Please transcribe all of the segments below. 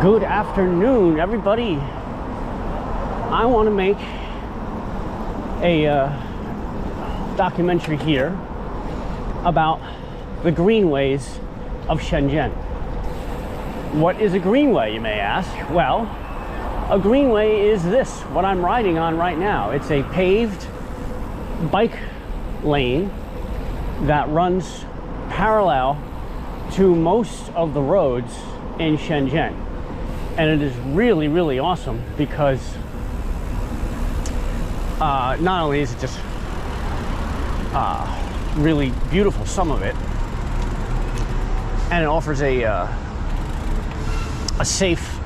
Good afternoon, everybody. I want to make a documentary here about the Greenways of Shenzhen. What is a Greenway, you may ask? Well, a Greenway is this, what I'm riding on right now. It's a paved bike lane that runs parallel to most of the roads in Shenzhen. And it is really, really awesome because not only is it just really beautiful, some of it, and it offers a safe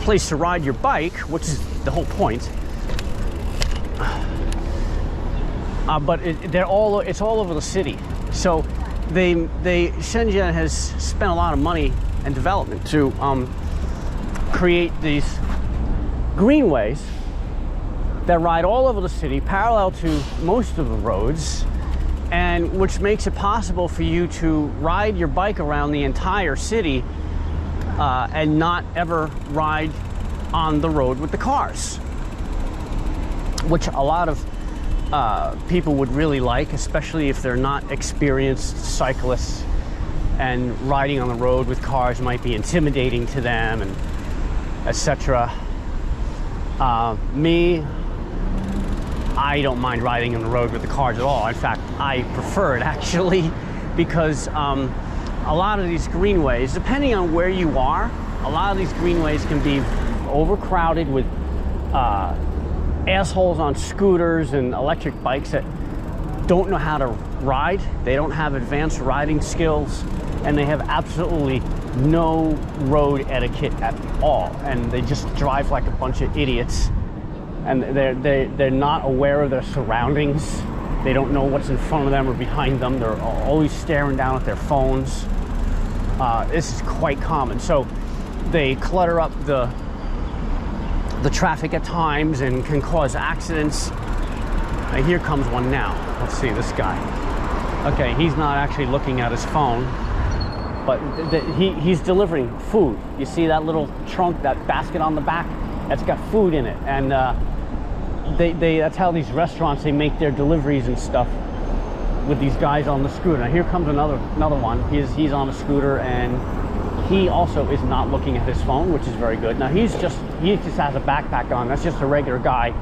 place to ride your bike, which is the whole point. But it's all over the city. So Shenzhen has spent a lot of money and development to create these greenways that ride all over the city, parallel to most of the roads, and which makes it possible for you to ride your bike around the entire city and not ever ride on the road with the cars, which a lot of people would really like, especially if they're not experienced cyclists, and riding on the road with cars might be intimidating to them, and etc. I don't mind riding on the road with the cars at all. In fact, I prefer it actually, because a lot of these greenways, depending on where you are, a lot of these greenways can be overcrowded with assholes on scooters and electric bikes that don't know how to ride. They don't have advanced riding skills, and they have absolutely no road etiquette at all, and they just drive like a bunch of idiots, and they're not aware of their surroundings. They don't know what's in front of them or behind them. They're always staring down at their phones. This is quite common. So they clutter up the traffic at times and can cause accidents. Here comes one now. Let's see this guy. Okay, he's not actually looking at his phone, but he's delivering food. You see that little trunk, that basket on the back? That's got food in it. And that's how these restaurants, they make their deliveries and stuff with these guys on the scooter. Now here comes another one. He's on a scooter, and he also is not looking at his phone, which is very good. Now he just has a backpack on. That's just a regular guy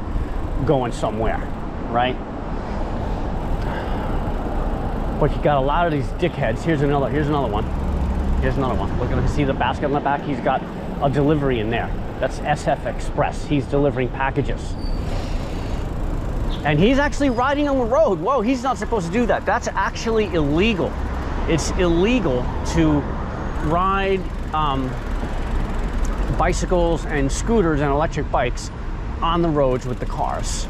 going somewhere, right? But you got a lot of these dickheads. Here's another one. Look at him. See the basket on the back? He's got a delivery in there. That's SF Express. He's delivering packages. And he's actually riding on the road. Whoa, he's not supposed to do that. That's actually illegal. It's illegal to ride bicycles and scooters and electric bikes on the roads with the cars.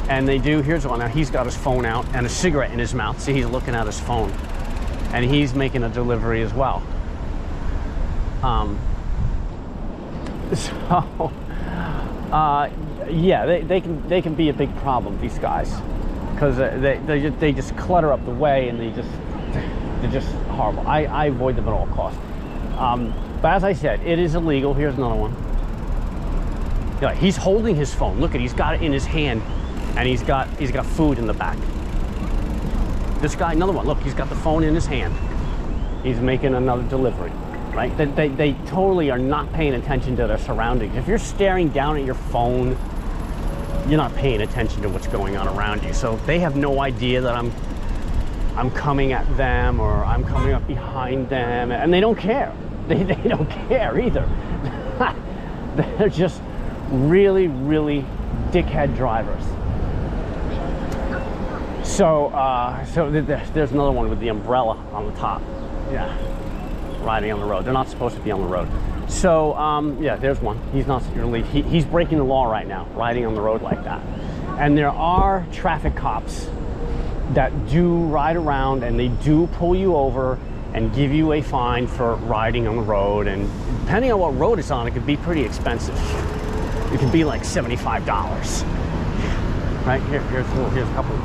And they do. Here's one. Now he's got his phone out and a cigarette in his mouth. See, he's looking at his phone, and he's making a delivery as well. Yeah, they can be a big problem, these guys, because they just clutter up the way, and they're just horrible. I avoid them at all costs. But as I said, it is illegal. Here's another one. Yeah, he's holding his phone. Look at, he's got it in his hand, and he's got food in the back. This guy, another one. Look, he's got the phone in his hand. He's making another delivery. Right? They totally are not paying attention to their surroundings. If you're staring down at your phone, you're not paying attention to what's going on around you. So they have no idea that I'm coming at them, or I'm coming up behind them, and they don't care. They don't care either. They're just really, really dickhead drivers. So there's another one with the umbrella on the top. Yeah. Riding on the road. They're not supposed to be on the road. So yeah, there's one. He's not really, he's breaking the law right now, riding on the road like that. And there are traffic cops that do ride around, and they do pull you over and give you a fine for riding on the road. And depending on what road it's on, it could be pretty expensive. It could be like $75. Right? Here's a couple.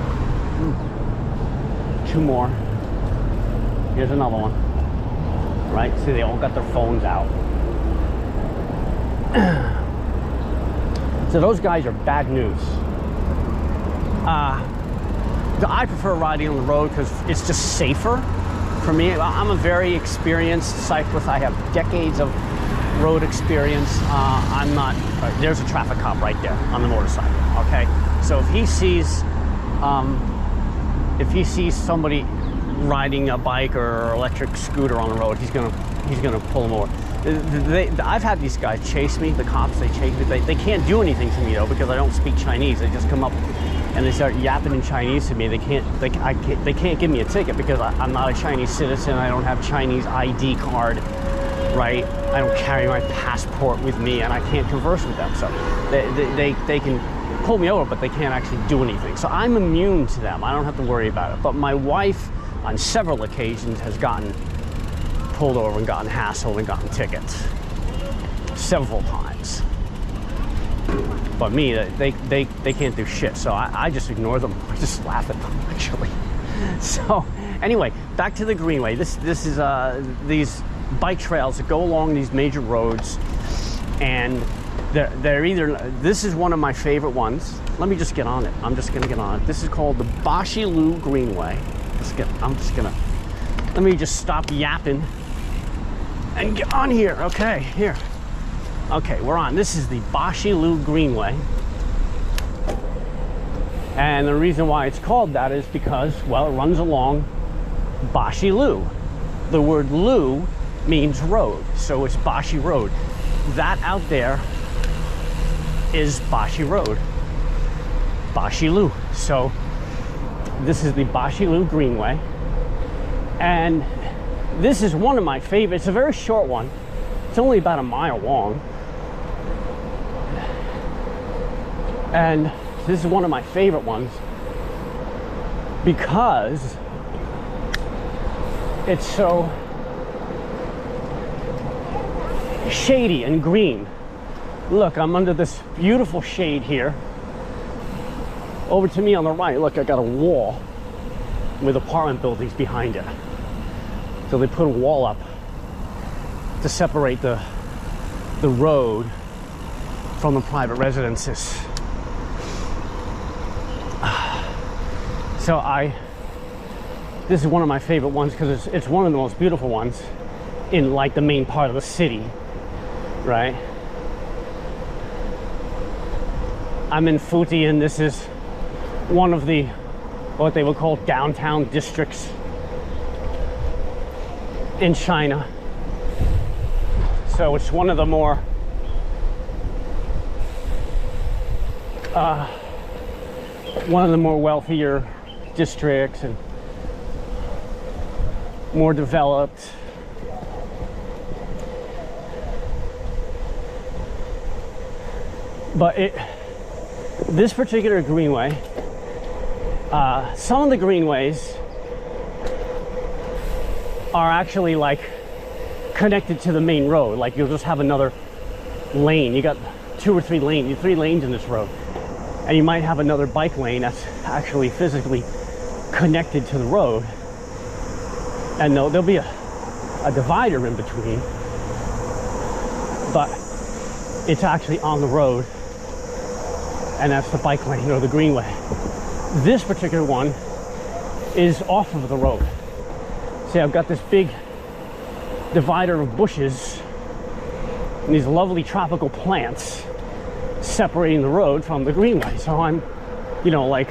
Two more. Here's another one. right? See, they all got their phones out. So those guys are bad news. I prefer riding on the road because it's just safer for me. I'm a very experienced cyclist. I have decades of road experience. I'm not, there's a traffic cop right there on the motorcycle, okay? So if he sees somebody riding a bike or electric scooter on the road, he's gonna pull them over. I've had these guys chase me, the cops, they chase me. They can't do anything to me though because I don't speak Chinese. They just come up and they start yapping in Chinese to me. They can't give me a ticket because I'm not a Chinese citizen. I don't have Chinese ID card, right? I don't carry my passport with me and I can't converse with them. So they can pull me over, but they can't actually do anything. So I'm immune to them. I don't have to worry about it. But my wife, on several occasions, has gotten pulled over and gotten hassled and gotten tickets several times. But me, they can't do shit. So I just ignore them. I just laugh at them, actually. So anyway, back to the Greenway. This is these bike trails that go along these major roads, and they're either, this is one of my favorite ones. Let me just get on it. I'm just gonna get on it. This is called the Baishi Greenway. Let me just stop yapping and get on here. Okay, here. Okay, we're on. This is the Baishi Greenway. And the reason why it's called that is because, well, it runs along Baishi. The word Lu means road, so it's Baishi Road. That out there is Baishi Road, Baishi. So this is the Baishi Greenway, and this is one of my favorites. It's a very short one. It's only about a mile long, and this is one of my favorite ones because it's so shady and green. Look, I'm under this beautiful shade here. Over to me on the right, look, I got a wall with apartment buildings behind it. So they put a wall up to separate the road from the private residences. So this is one of my favorite ones because it's one of the most beautiful ones in like the main part of the city, right? I'm in Fuji, and this is one of the, what they would call downtown districts in China. So it's one of the more wealthier districts and more developed. But this particular Greenway, some of the Greenways are actually like connected to the main road. Like you'll just have another lane. You got 2 or 3 lanes, 3 lanes in this road. And you might have another bike lane that's actually physically connected to the road. And there'll be a divider in between, but it's actually on the road. And that's the bike lane or the Greenway. This particular one is off of the road. See, I've got this big divider of bushes and these lovely tropical plants separating the road from the Greenway. So I'm, like,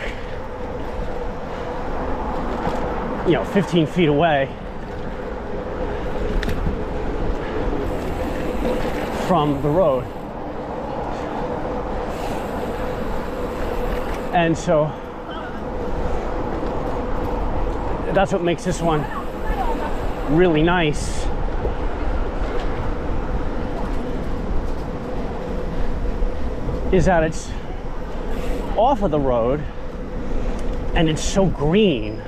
15 feet away from the road. And so that's what makes this one really nice. Is that it's off of the road and it's so green.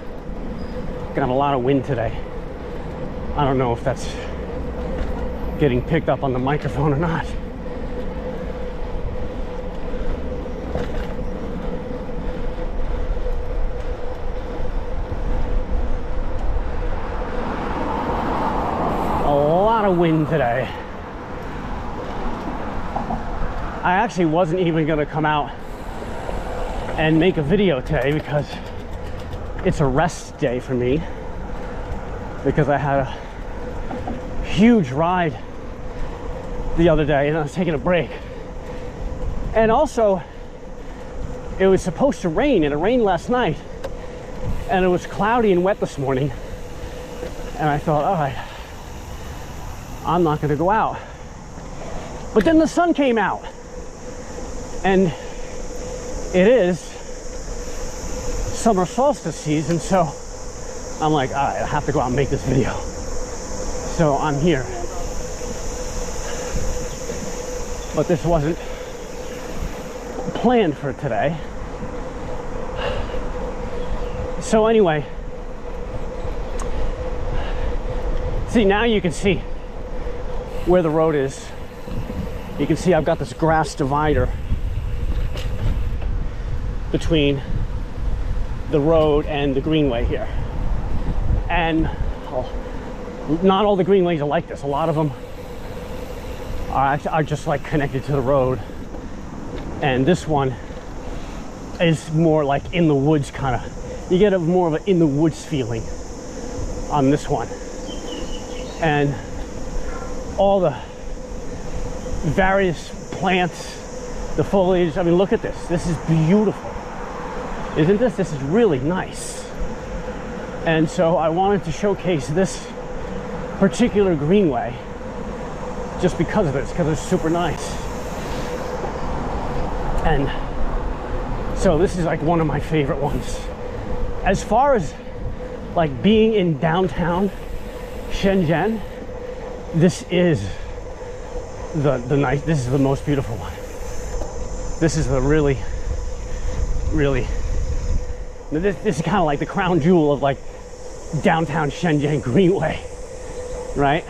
Got a lot of wind today. I don't know if that's getting picked up on the microphone or not. A lot of wind today. I actually wasn't even going to come out and make a video today because it's a rest day for me, because I had a huge ride the other day and I was taking a break. And also, it was supposed to rain, and it rained last night, and it was cloudy and wet this morning, and I thought, all right, I'm not going to go out. But then the sun came out, and it is summer solstice season, so I'm like, all right, I have to go out and make this video. So I'm here. But this wasn't planned for today. So anyway, see, now you can see where the road is. You can see I've got this grass divider between the road and the Greenway here. And not all the Greenways are like this. A lot of them are just like connected to the road. And this one is more like in the woods kind of. You get a more of an in the woods feeling on this one. And all the various plants, the foliage, I mean, look at this. This is beautiful. Isn't this? This is really nice. And so I wanted to showcase this particular Greenway just because of this, because it's super nice. And so this is like one of my favorite ones. As far as like being in downtown Shenzhen, this is this is the most beautiful one. This is the really, this is kind of like the crown jewel of like downtown Shenzhen Greenway, right?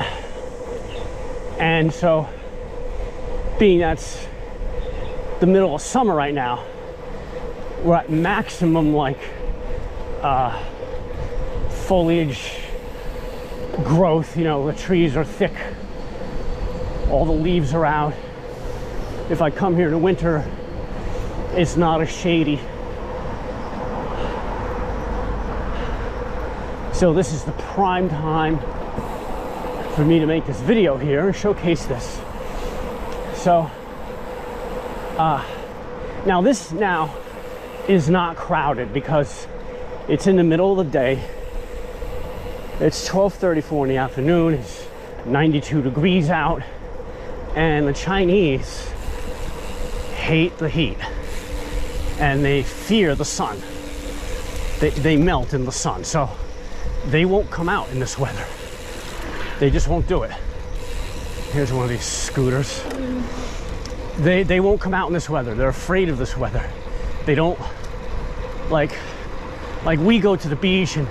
And so, being that's the middle of summer right now, we're at maximum like foliage growth. You know, the trees are thick, all the leaves are out. If I come here in the winter, it's not as shady. So this is the prime time for me to make this video here and showcase this. So now this is not crowded because it's in the middle of the day. It's 12:34 in the afternoon. It's 92 degrees out, and the Chinese hate the heat and they fear the sun. They melt in the sun, so they won't come out in this weather. They just won't do it. Here's one of these scooters. They won't come out in this weather. They're afraid of this weather. They don't like we go to the beach and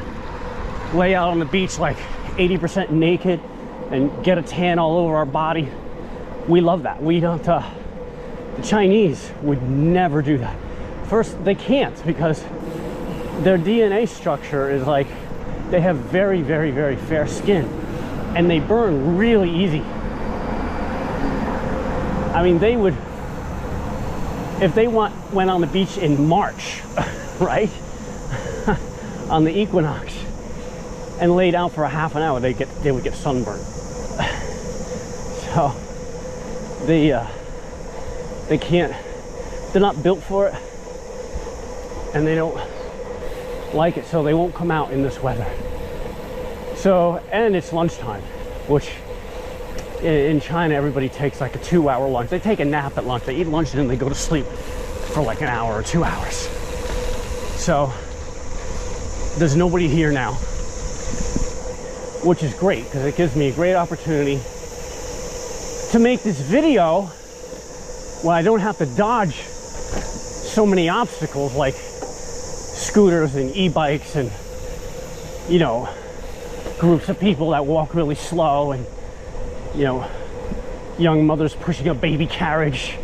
lay out on the beach like 80% naked and get a tan all over our body. We love that. We don't the Chinese would never do that. First, they can't because their DNA structure is like they have very, very, very fair skin and they burn really easy. I mean, they would, if they went on the beach in March, right, on the equinox, and laid out for a half an hour, they would get sunburned. So they can't. They're not built for it, and they don't like it, so they won't come out in this weather. So, and it's lunchtime, which in China everybody takes like a 2-hour lunch. They take a nap at lunch. They eat lunch and then they go to sleep for like an hour or 2 hours. So there's nobody here now, which is great because it gives me a great opportunity to make this video where I don't have to dodge so many obstacles like scooters and e-bikes and, you know, groups of people that walk really slow and, you know, young mothers pushing a baby carriage.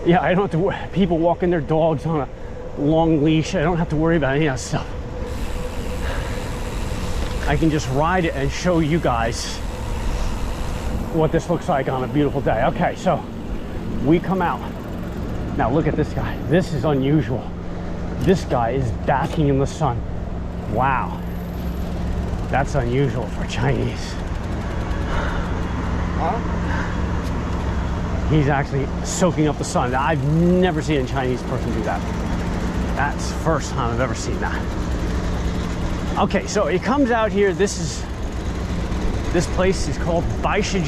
Yeah, I don't have to people walking their dogs on a long leash. I don't have to worry about any of that stuff. I can just ride it and show you guys what this looks like on a beautiful day. Okay, so we come out. Now look at this guy. This is unusual. This guy is basking in the sun. Wow. That's unusual for Chinese. Huh? He's actually soaking up the sun. I've never seen a Chinese person do that. That's the first time I've ever seen that. Okay, so it comes out here. This place is called Baishi.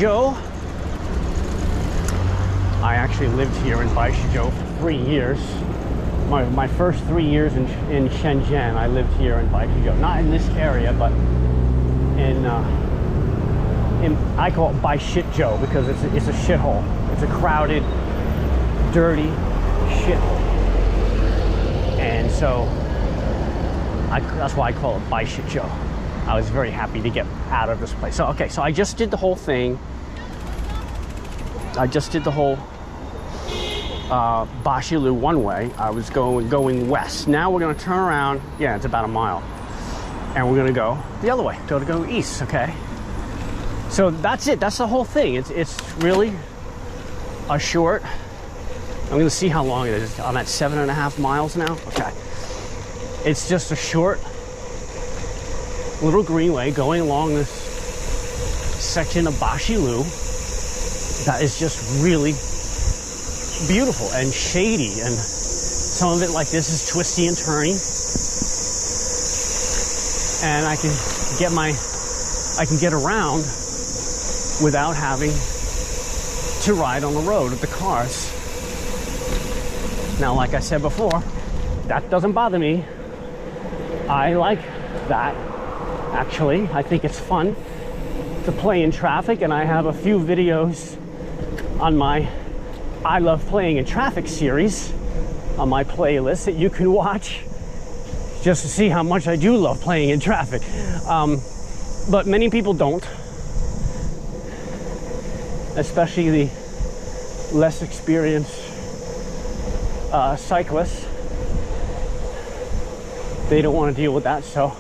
I actually lived here in Baishi for 3 years. My first 3 years in Shenzhen, I lived here in Baishi. Not in this area, but I call it Baishi because it's a shithole. It's a crowded, dirty shithole. And so that's why I call it Baishi. I was very happy to get out of this place. So okay, so I just did the whole thing. I just did the whole Baishi one way. I was going west. Now we're gonna turn around. Yeah, it's about a mile, and we're gonna go the other way. Go east. Okay. So that's it. That's the whole thing. It's really a short. I'm gonna see how long it is. I'm at 7.5 miles now. Okay. It's just a short little greenway going along this section of Baishi that is just really beautiful and shady, and some of it like this is twisty and turny, and I can get around without having to ride on the road with the cars. Now, like I said before, that doesn't bother me. I like that, actually. I think it's fun to play in traffic, and I have a few videos on my I Love Playing in Traffic series on my playlist that you can watch just to see how much I do love playing in traffic. But many people don't, especially the less experienced cyclists. They don't want to deal with that, so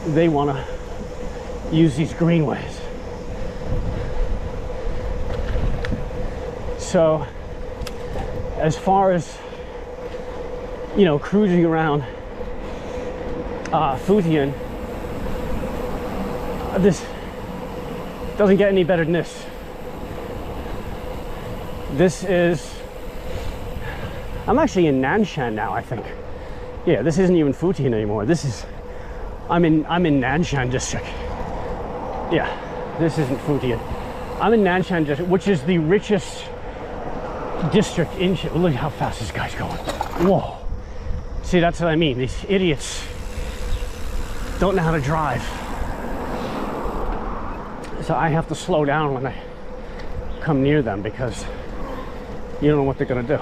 they want to use these greenways. So as far as, you know, cruising around Futian, this doesn't get any better than this. This is, I'm actually in Nanshan now, I think. Yeah, this isn't even Futian anymore. This is, I'm in Nanshan district. Yeah, this isn't Futian. I'm in Nanshan district, which is the richest district in China. Look how fast this guy's going. Whoa. See, that's what I mean. These idiots don't know how to drive. So I have to slow down when I come near them because you don't know what they're gonna do.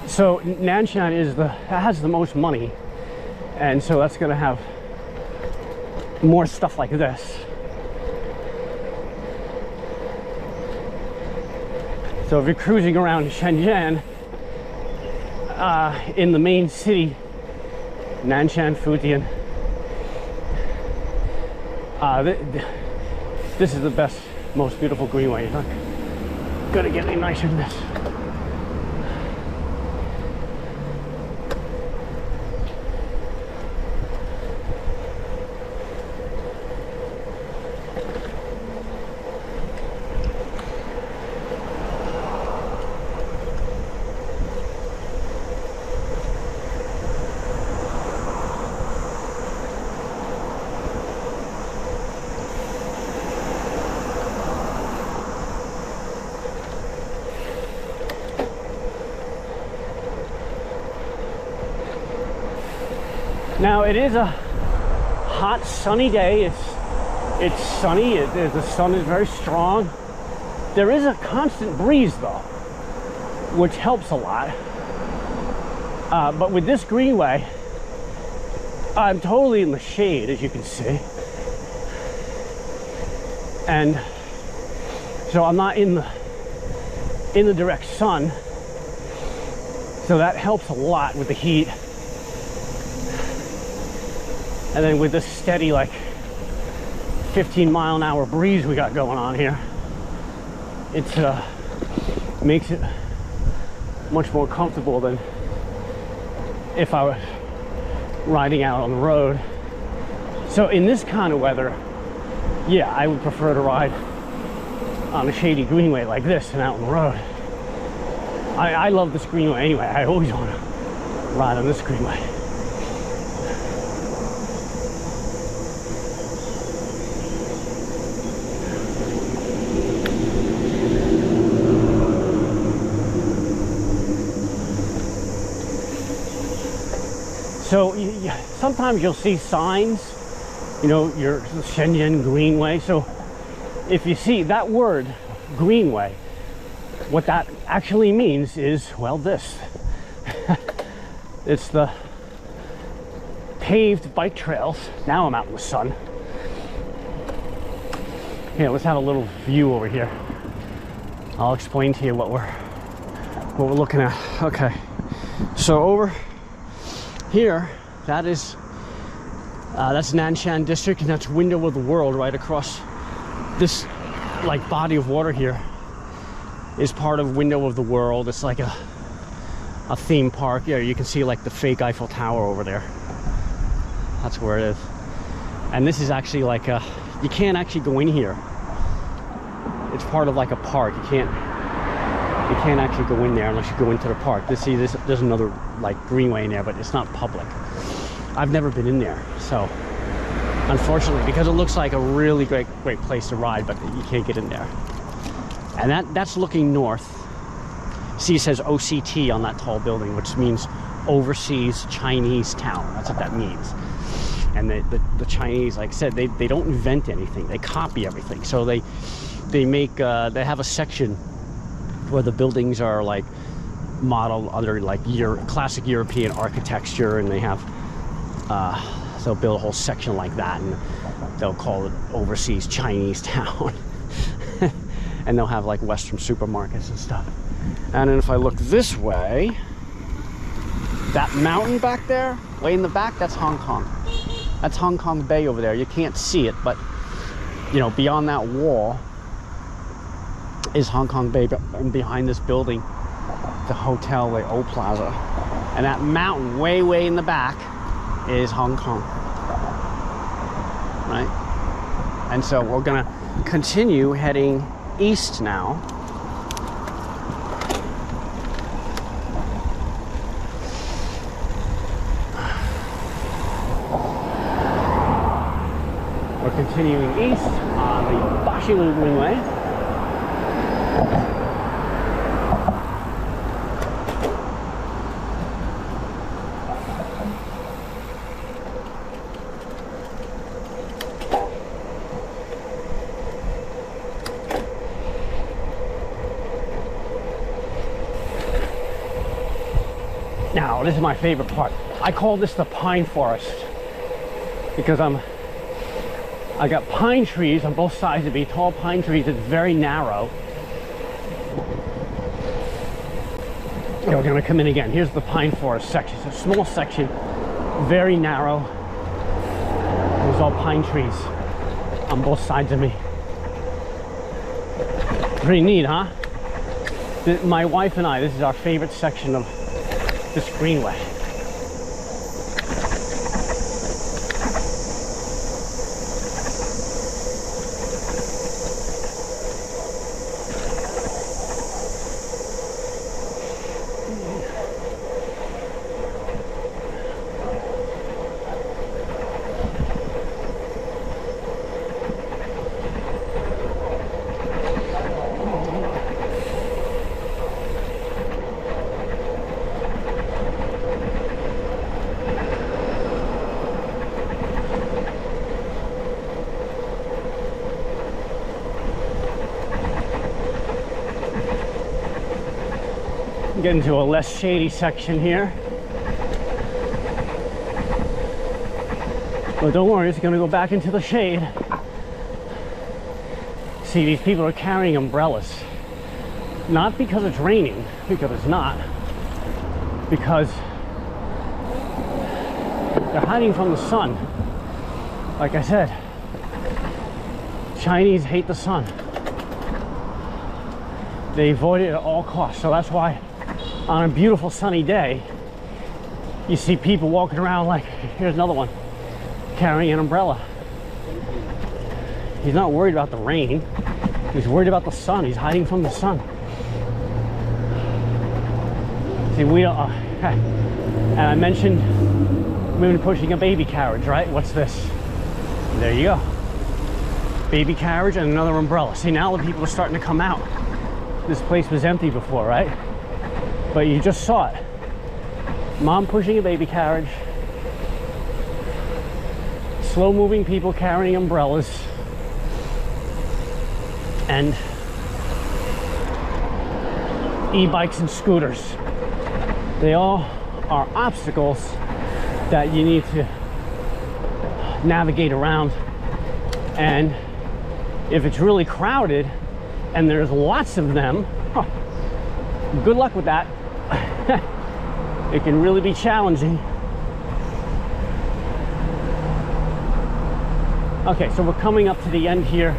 So Nanshan has the most money, and so that's gonna have more stuff like this. So if you're cruising around Shenzhen, in the main city, Nanshan, Futian, this is the best, most beautiful greenway. You're not gonna get any nicer than this. Now it is a hot, sunny day. It's sunny. The sun is very strong. There is a constant breeze though, which helps a lot. But with this greenway, I'm totally in the shade, as you can see, and so I'm not in the direct sun. So that helps a lot with the heat. And then with this steady like 15-mile-an-hour breeze we got going on here, it makes it much more comfortable than if I was riding out on the road. So in this kind of weather, yeah, I would prefer to ride on a shady greenway like this and out on the road. I love this greenway anyway. I always want to ride on this greenway. So sometimes you'll see signs, you know, your Shenzhen Greenway. So if you see that word, Greenway, what that actually means is, well, this. It's the paved bike trails. Now I'm out in the sun. Here, let's have a little view over here. I'll explain to you what we're looking at. Okay, so over here, that's Nanshan District, and that's Window of the World. Right across this like body of water here is part of Window of the World. It's like a theme park. Yeah, you can see like the fake Eiffel Tower over there. That's where it is. And this is actually like you can't actually go in here. It's part of like a park. You can't actually go in there unless you go into the park. There's another like greenway in there, but it's not public. I've never been in there, so unfortunately, because it looks like a really great place to ride, but you can't get in there. And that's looking north. See, it says OCT on that tall building, which means Overseas Chinese Town. That's what that means. And the Chinese, like I said, they don't invent anything. They copy everything. So they have a section where the buildings are like modeled under like classic European architecture, and they have they'll build a whole section like that, and they'll call it Overseas Chinese Town. And they'll have like Western supermarkets and stuff. And then if I look this way, that mountain back there, way in the back, that's Hong Kong. That's Hong Kong Bay over there. You can't see it, but you know, beyond that wall is Hong Kong Bay, and behind this building, the hotel, the Old Plaza. And that mountain way in the back is Hong Kong, right? And so we're gonna continue heading east now. We're continuing east on the Baishi Greenway. Now, this is my favorite part. I call this the pine forest because I got pine trees on both sides of me, tall pine trees. It's very narrow. Okay, we're gonna come in again. Here's the pine forest section. It's a small section, very narrow. There's all pine trees on both sides of me. Pretty neat, huh? My wife and I, this is our favorite section of this greenway. Get into a less shady section here. But don't worry, it's gonna go back into the shade. See, these people are carrying umbrellas. Not because it's raining, because it's not. Because they're hiding from the sun. Like I said, Chinese hate the sun. They avoid it at all costs. So that's why on a beautiful sunny day, you see people walking around like, here's another one, carrying an umbrella. He's not worried about the rain. He's worried about the sun. He's hiding from the sun. See, we don't, and I mentioned women pushing a baby carriage, right? What's this? There you go. Baby carriage and another umbrella. See, now the people are starting to come out. This place was empty before, right? But you just saw it. Mom pushing a baby carriage. Slow-moving people carrying umbrellas. And e-bikes and scooters. They all are obstacles that you need to navigate around. And if it's really crowded and there's lots of them, good luck with that. It can really be challenging. Okay, so we're coming up to the end here.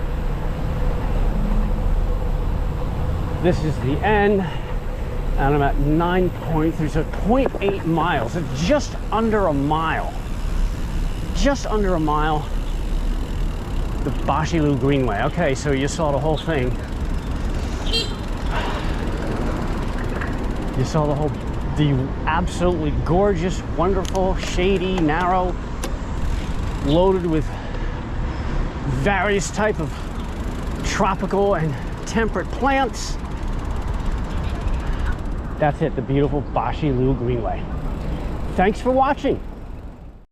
This is the end, and I'm at 9.3, so 0.8 miles. It's just under a mile. Just under a mile. The Baishi Greenway. Okay, so you saw the whole thing. You saw the absolutely gorgeous, wonderful, shady, narrow, loaded with various type of tropical and temperate plants. That's it, the beautiful Baishi Greenway. Thanks for watching.